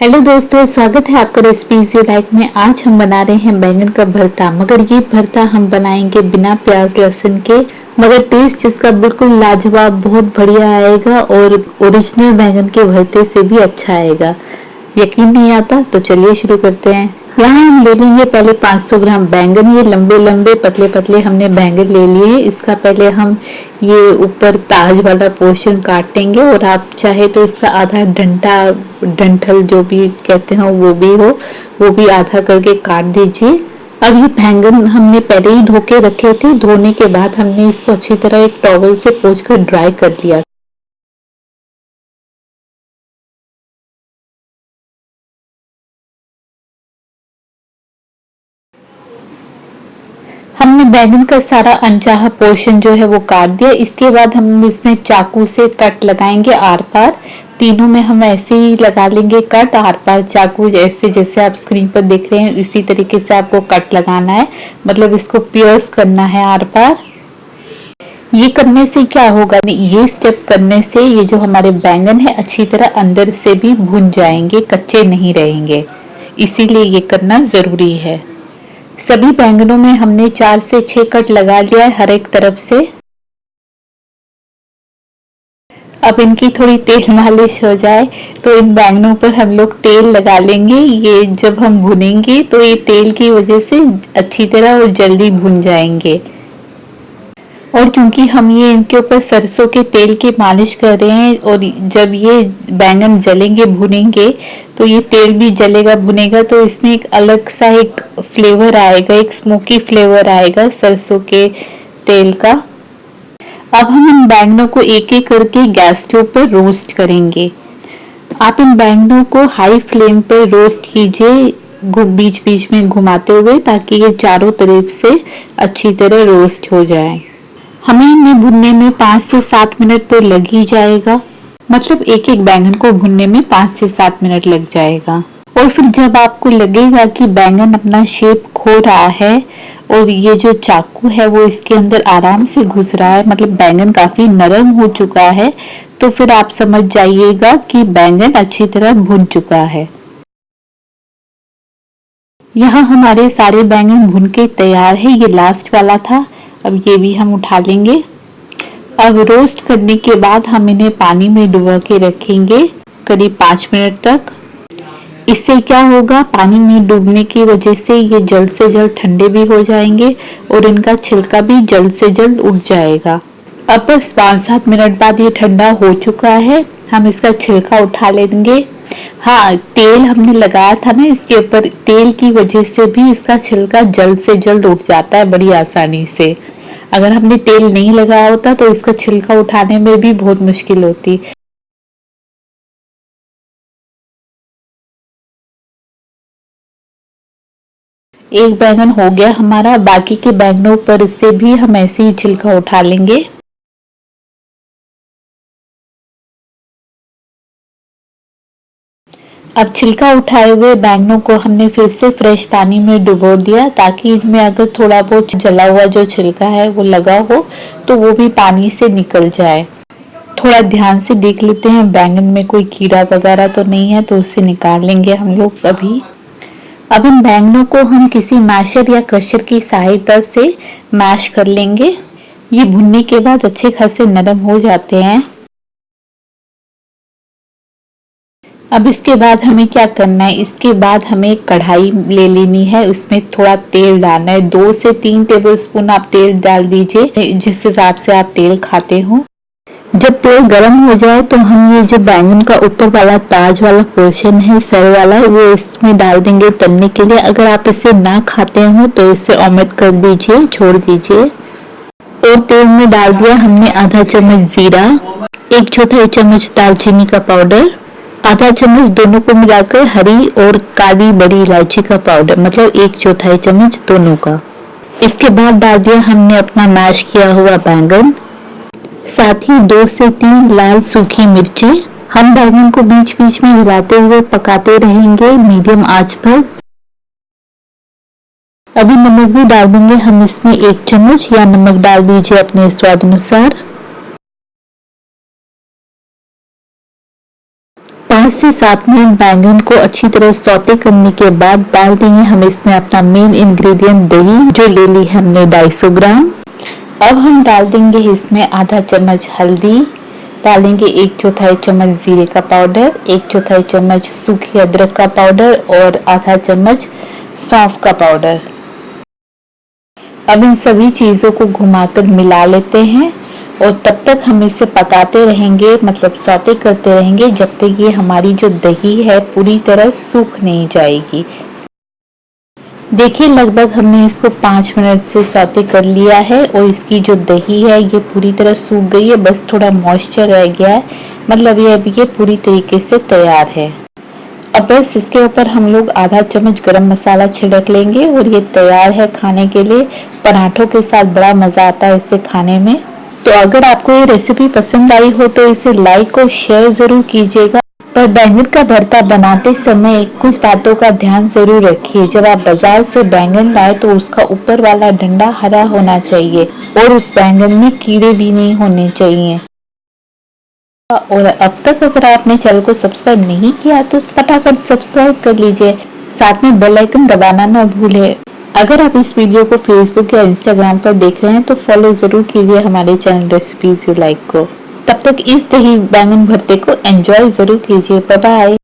Hello दोस्तों, स्वागत है आपका रेसिपीज यू लाइक में। आज हम बना रहे हैं बैंगन का भरता। मगर ये भरता हम बनाएंगे बिना प्याज लहसुन के, मगर टेस्ट इसका बिल्कुल लाजवाब बहुत बढ़िया आएगा और ओरिजिनल बैंगन के भरते से भी अच्छा आएगा। यकीन नहीं आता तो चलिए शुरू करते हैं। यहाँ हम ले लेंगे पहले 500 ग्राम बैंगन। ये लंबे लंबे पतले पतले हमने बैंगन ले लिए। इसका पहले हम ये ऊपर ताज वाला पोर्शन काटेंगे और आप चाहे तो इसका आधा डंठा डंठल जो भी कहते हैं वो भी आधा करके काट दीजिए। अब ये बैंगन हमने पहले ही धो के रखे थे। धोने के बाद हमने इसको अच्छी तरह एक टॉवल से पोंछ कर ड्राई कर लिया। हमने बैंगन का सारा अनचाहा पोर्शन जो है वो काट दिया। इसके बाद हम इसमें चाकू से कट लगाएंगे आर पार। तीनों में हम ऐसे ही लगा लेंगे कट आर पार। चाकू जैसे जैसे आप स्क्रीन पर देख रहे हैं इसी तरीके से आपको कट लगाना है, मतलब इसको पियर्स करना है आर पार। ये करने से क्या होगा, ये स्टेप करने से ये जो हमारे बैंगन है अच्छी तरह अंदर से भी भुन जाएंगे, कच्चे नहीं रहेंगे। इसीलिए ये करना जरूरी है। सभी बैंगनों में हमने 4 से 6 कट लगा लिया है हर एक तरफ से। अब इनकी थोड़ी तेल मालिश हो जाए तो इन बैंगनों पर हम लोग तेल लगा लेंगे। ये जब हम भुनेंगे तो ये तेल की वजह से अच्छी तरह और जल्दी भुन जाएंगे। और क्योंकि हम ये इनके ऊपर सरसों के तेल की मालिश कर रहे हैं और जब ये बैंगन जलेंगे भुनेंगे तो ये तेल भी जलेगा भुनेगा, तो इसमें एक अलग सा एक फ्लेवर आएगा, एक स्मोकी फ्लेवर आएगा सरसों के तेल का। अब हम इन बैंगनों को एक एक करके गैस के ऊपर रोस्ट करेंगे। आप इन बैंगनों को हाई फ्लेम पर रोस्ट कीजिए, बीच बीच में घुमाते हुए, ताकि ये चारों तरफ से अच्छी तरह रोस्ट हो जाए। हमें इन्हें भुनने में 5 से 7 मिनट तो लग ही जाएगा, मतलब एक एक बैंगन को भुनने में 5 से 7 मिनट लग जाएगा। और फिर जब आपको लगेगा कि बैंगन अपना शेप खो रहा है और ये जो चाकू है वो इसके अंदर आराम से घुस रहा है, मतलब बैंगन काफी नरम हो चुका है, तो फिर आप समझ जाइएगा कि बैंगन अच्छी तरह भुन चुका है। यहाँ हमारे सारे बैंगन भुन के तैयार है। ये लास्ट वाला था, अब ये भी हम उठा लेंगे। अब रोस्ट करने के बाद हम इन्हें पानी में डुबो के रखेंगे करीब 5 मिनट तक। इससे क्या होगा, पानी में डूबने की वजह से ये जल्द से जल्द ठंडे भी हो जाएंगे और इनका छिलका भी जल्द से जल्द उठ जाएगा। अब बस 5-7 मिनट बाद ये ठंडा हो चुका है, हम इसका छिलका उठा लेंगे। हाँ, तेल हमने लगाया था ना इसके ऊपर, तेल की वजह से भी इसका छिलका जल्द से जल्द उठ जाता है बड़ी आसानी से। अगर हमने तेल नहीं लगाया होता तो इसका छिलका उठाने में भी बहुत मुश्किल होती। एक बैंगन हो गया हमारा, बाकी के बैंगनों पर से भी हम ऐसे ही छिलका उठा लेंगे। अब छिलका उठाए हुए बैंगनों को हमने फिर से फ्रेश पानी में डुबो दिया, ताकि इनमें अगर थोड़ा बहुत जला हुआ जो छिलका है वो लगा हो तो वो भी पानी से निकल जाए। थोड़ा ध्यान से देख लेते हैं बैंगन में कोई कीड़ा वगैरह तो नहीं है, तो उसे निकाल लेंगे हम लोग अभी। अब इन बैंगनों को हम किसी मैशर या क्रशर की सहायता से मैश कर लेंगे। ये भुनने के बाद अच्छे खासे नरम हो जाते हैं। अब इसके बाद हमें क्या करना है, इसके बाद हमें एक कढ़ाई ले लेनी है, उसमें थोड़ा तेल डालना है। 2 से 3 टेबलस्पून आप तेल डाल दीजिए, जिस हिसाब से आप तेल खाते हो। जब तेल गर्म हो जाए तो हम ये जो बैंगन का ऊपर वाला ताज वाला पोर्शन है, सर वाला, वो इसमें डाल देंगे तलने के लिए। अगर आप इसे ना खाते हो तो इसे ओमिट कर दीजिए, छोड़ दीजिए। और तेल में डाल दिया हमने आधा चम्मच जीरा, 1/4 चम्मच दालचीनी का पाउडर, आधा चम्मच दोनों को मिलाकर हरी और काली बड़ी इलायची का पाउडर, मतलब 1/4 चम्मच दोनों का। इसके बाद डाल दिया हमने अपना मैश किया हुआ बैंगन, साथ ही 2 से 3 लाल सूखी मिर्ची। हम बैंगन को बीच बीच में हिलाते हुए पकाते रहेंगे मीडियम आंच पर। अभी नमक भी डाल देंगे हम इसमें 1 चम्मच, या नमक डाल दीजिए अपने स्वाद अनुसार। 5 से 7 मिनट बैंगन को अच्छी तरह सौते करने के बाद डाल देंगे हम इसमें अपना मेन इंग्रेडिएंट दही, जो ले ली हमने 250 ग्राम। अब हम डाल देंगे इसमें आधा चम्मच हल्दी, डालेंगे 1/4 चम्मच जीरे का पाउडर, 1/4 चम्मच सूखी अदरक का पाउडर और आधा चम्मच सौंफ का पाउडर। अब इन सभी चीजों को घुमाकर मिला लेते हैं और तब तक हम इसे पकाते रहेंगे, मतलब सौते करते रहेंगे जब तक ये हमारी जो दही है पूरी तरह सूख नहीं जाएगी। देखिए लगभग हमने इसको 5 मिनट से सौते कर लिया है और इसकी जो दही है ये पूरी तरह सूख गई है, बस थोड़ा मॉइस्चर रह गया है, मतलब ये अभी ये पूरी तरीके से तैयार है। अब बस इसके ऊपर हम लोग आधा चम्मच गरम मसाला छिड़क लेंगे और ये तैयार है खाने के लिए। पराठों के साथ बड़ा मजा आता है इसे खाने में। तो अगर आपको ये रेसिपी पसंद आई हो तो इसे लाइक और शेयर जरूर कीजिएगा। पर बैंगन का भरता बनाते समय कुछ बातों का ध्यान जरूर रखिए। जब आप बाजार से बैंगन लाए तो उसका ऊपर वाला डंडा हरा होना चाहिए और उस बैंगन में कीड़े भी नहीं होने चाहिए। और अब तक अगर आपने चैनल को सब्सक्राइब नहीं किया तो फटाफट सब्सक्राइब कर लीजिए, साथ में बेल आइकन दबाना ना भूलें। अगर आप इस वीडियो को फेसबुक या इंस्टाग्राम पर देख रहे हैं तो फॉलो जरूर कीजिए हमारे चैनल रेसिपीज यू लाइक को। तब तक इस दही बैंगन भरते को एंजॉय जरूर कीजिए। Bye bye.